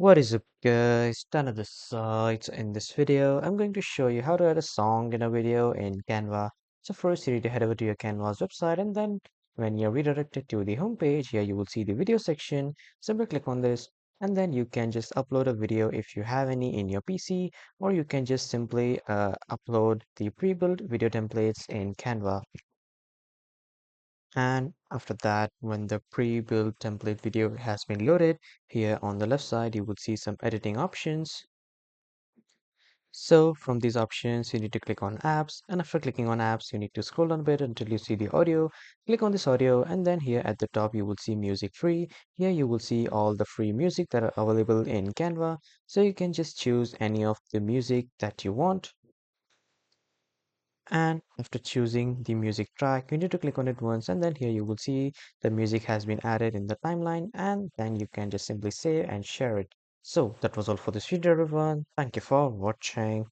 What is up guys, Tan of the sides. In this video, I'm going to show you how to add a song in a video in Canva. So first you need to head over to your Canva's website and then when you're redirected to the home page, here you will see the video section. Simply click on this and then you can just upload a video if you have any in your PC, or you can just simply upload the pre-built video templates in Canva. And after that, when the pre-built template video has been loaded, here on the left side, you will see some editing options. So from these options, you need to click on apps, and after clicking on apps, you need to scroll down a bit until you see the audio. Click on this audio, and then here at the top, you will see music free. Here you will see all the free music that are available in Canva. So you can just choose any of the music that you want. And after choosing the music track, you need to click on it once, and then here you will see the music has been added in the timeline, and then you can just simply save and share it. So that was all for this video, everyone. Thank you for watching.